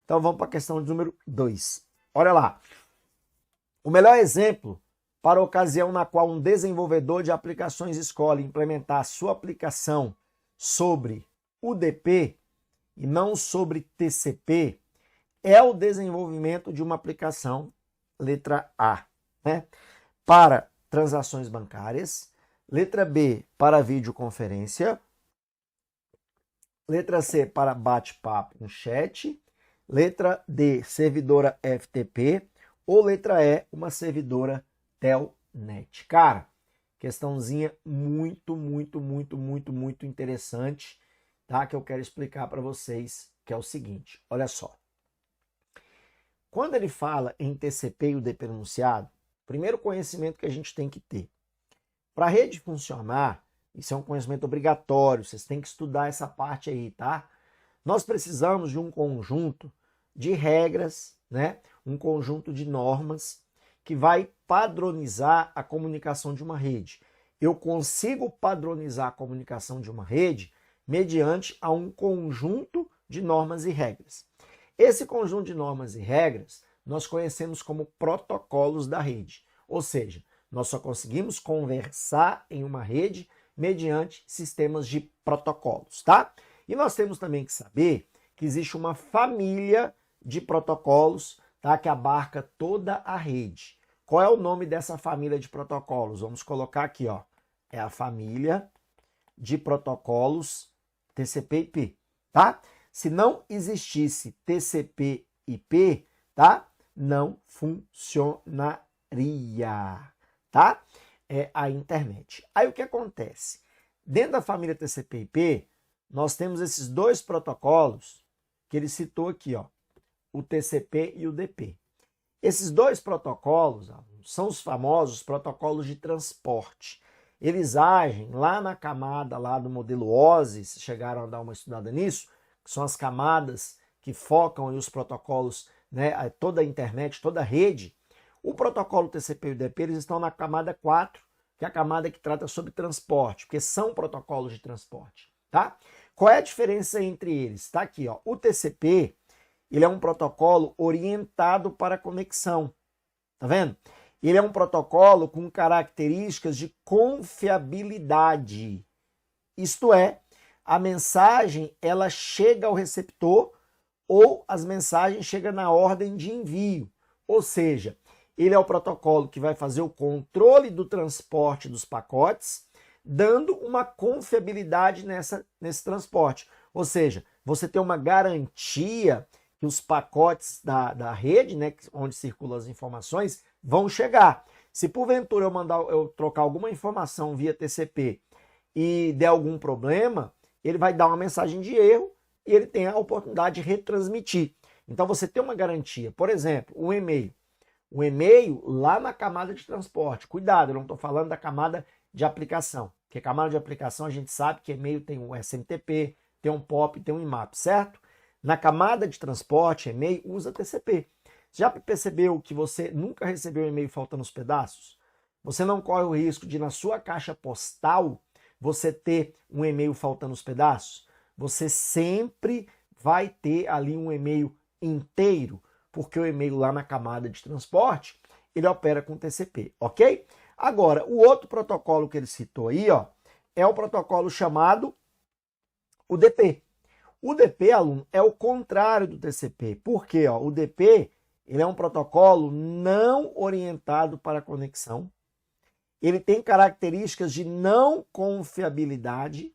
Então vamos para a questão de número 2. Olha lá. O melhor exemplo para a ocasião na qual um desenvolvedor de aplicações escolhe implementar sua aplicação sobre UDP e não sobre TCP é o desenvolvimento de uma aplicação, letra A, né, para transações bancárias, letra B, para videoconferência, letra C, para bate-papo no chat, letra D, servidora FTP, ou letra E, uma servidora Telnet. Cara, questãozinha muito interessante, tá? Que eu quero explicar para vocês, que é o seguinte, olha só. Quando ele fala em TCP e UDP enunciado, primeiro conhecimento que a gente tem que ter. Para a rede funcionar, isso é um conhecimento obrigatório, vocês têm que estudar essa parte aí, tá? Nós precisamos de um conjunto de regras, né? Um conjunto de normas que vai padronizar a comunicação de uma rede. Eu consigo padronizar a comunicação de uma rede mediante a um conjunto de normas e regras. Esse conjunto de normas e regras nós conhecemos como protocolos da rede, ou seja, nós só conseguimos conversar em uma rede mediante sistemas de protocolos, tá? E nós temos também que saber que existe uma família de protocolos, tá, que abarca toda a rede. Qual é o nome dessa família de protocolos? Vamos colocar aqui, ó. É a família de protocolos TCP/IP, tá? Se não existisse TCP/IP, tá? Não funcionaria, tá? É a internet. Aí o que acontece? Dentro da família TCP/IP, nós temos esses dois protocolos que ele citou aqui, ó, o TCP e o UDP. Esses dois protocolos são os famosos protocolos de transporte. Eles agem lá na camada lá do modelo OSI, se chegaram a dar uma estudada nisso, que são as camadas que focam os protocolos, né, toda a internet, toda a rede. O protocolo TCP e UDP, eles estão na camada 4, que é a camada que trata sobre transporte, porque são protocolos de transporte, tá? Qual é a diferença entre eles? Está aqui, ó. O TCP, ele é um protocolo orientado para a conexão, tá vendo? Ele é um protocolo com características de confiabilidade. Isto é, a mensagem ela chega ao receptor ou as mensagens chegam na ordem de envio. Ou seja, ele é o protocolo que vai fazer o controle do transporte dos pacotes, dando uma confiabilidade nesse transporte. Ou seja, você tem uma garantia que os pacotes da rede, né, onde circulam as informações, vão chegar. Se porventura eu trocar alguma informação via TCP e der algum problema, ele vai dar uma mensagem de erro e ele tem a oportunidade de retransmitir. Então você tem uma garantia. Por exemplo, um e-mail. O e-mail lá na camada de transporte. Cuidado, eu não estou falando da camada de aplicação. Porque camada de aplicação a gente sabe que e-mail tem um SMTP, tem um POP, tem um IMAP, certo? Na camada de transporte, e-mail usa TCP. Já percebeu que você nunca recebeu um e-mail faltando os pedaços? Você não corre o risco de, na sua caixa postal, você ter um e-mail faltando os pedaços? Você sempre vai ter ali um e-mail inteiro, porque o e-mail lá na camada de transporte, ele opera com TCP, ok? Agora, o outro protocolo que ele citou aí, ó, é o protocolo chamado UDP. O UDP, aluno, é o contrário do TCP. Por quê? Ó, o UDP ele é um protocolo não orientado para a conexão. Ele tem características de não confiabilidade,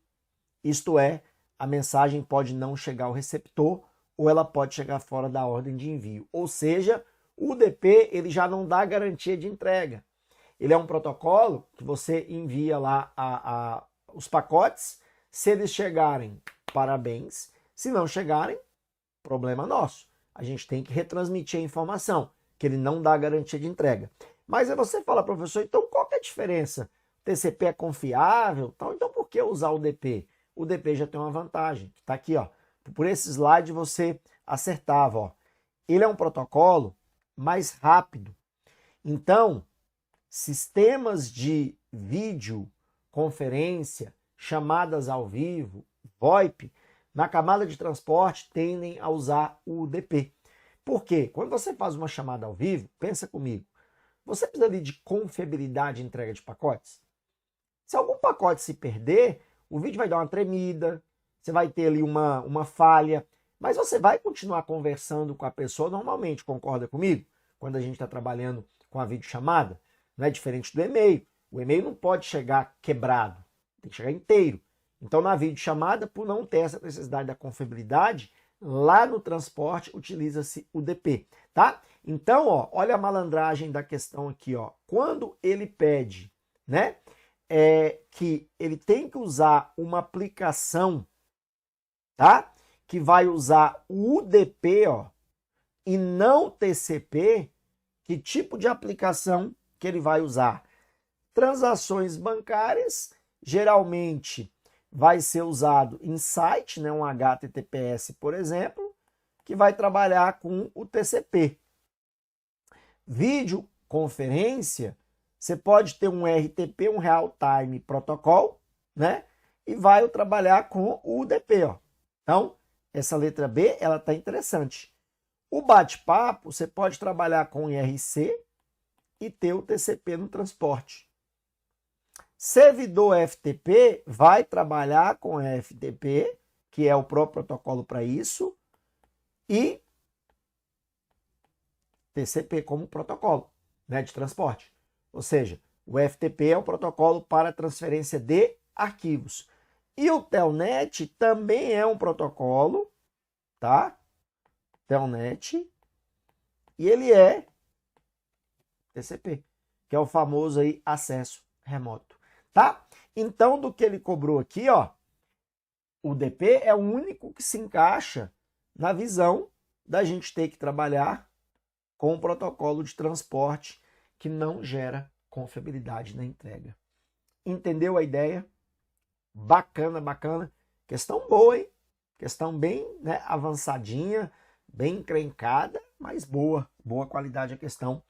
isto é, a mensagem pode não chegar ao receptor ou ela pode chegar fora da ordem de envio. Ou seja, o UDP ele já não dá garantia de entrega. Ele é um protocolo que você envia lá os pacotes. Se eles chegarem, parabéns. Se não chegarem, problema nosso. A gente tem que retransmitir a informação, que ele não dá garantia de entrega. Mas aí você fala, professor, então qual que é a diferença? O TCP é confiável? Então por que usar o UDP? O UDP já tem uma vantagem, que está aqui, ó. Por esse slide você acertava, ó. Ele é um protocolo mais rápido. Então, sistemas de videoconferência, chamadas ao vivo, VoIP, na camada de transporte tendem a usar o UDP. Por quê? Quando você faz uma chamada ao vivo, pensa comigo, você precisa ali de confiabilidade de entrega de pacotes? Se algum pacote se perder, o vídeo vai dar uma tremida, você vai ter ali uma falha, mas você vai continuar conversando com a pessoa normalmente, concorda comigo? Quando a gente está trabalhando com a videochamada, não é diferente do e-mail. O e-mail não pode chegar quebrado, tem que chegar inteiro. Então, na videochamada, por não ter essa necessidade da confiabilidade, lá no transporte utiliza-se o DP, tá? Então, ó, olha a malandragem da questão aqui, ó. Quando ele pede, né, que ele tem que usar uma aplicação, tá? Que vai usar o UDP, ó, e não TCP, que tipo de aplicação que ele vai usar? Transações bancárias, geralmente vai ser usado em site, né, um HTTPS, por exemplo, que vai trabalhar com o TCP. Videoconferência, você pode ter um RTP, um Real Time Protocol, né, e vai trabalhar com o UDP, ó. Então, essa letra B, ela tá interessante. O bate-papo, você pode trabalhar com IRC e ter o TCP no transporte. Servidor FTP vai trabalhar com FTP, que é o próprio protocolo para isso, e TCP como protocolo, né, de transporte. Ou seja, o FTP é o protocolo para transferência de arquivos. E o Telnet também é um protocolo, tá? Telnet, e ele é TCP, que é o famoso aí acesso remoto, tá? Então, do que ele cobrou aqui, ó, o DP é o único que se encaixa na visão da gente ter que trabalhar com um protocolo de transporte que não gera confiabilidade na entrega. Entendeu a ideia? Bacana, bacana. Questão boa, hein? Questão bem, né, avançadinha, bem encrencada, mas boa. Boa qualidade a questão.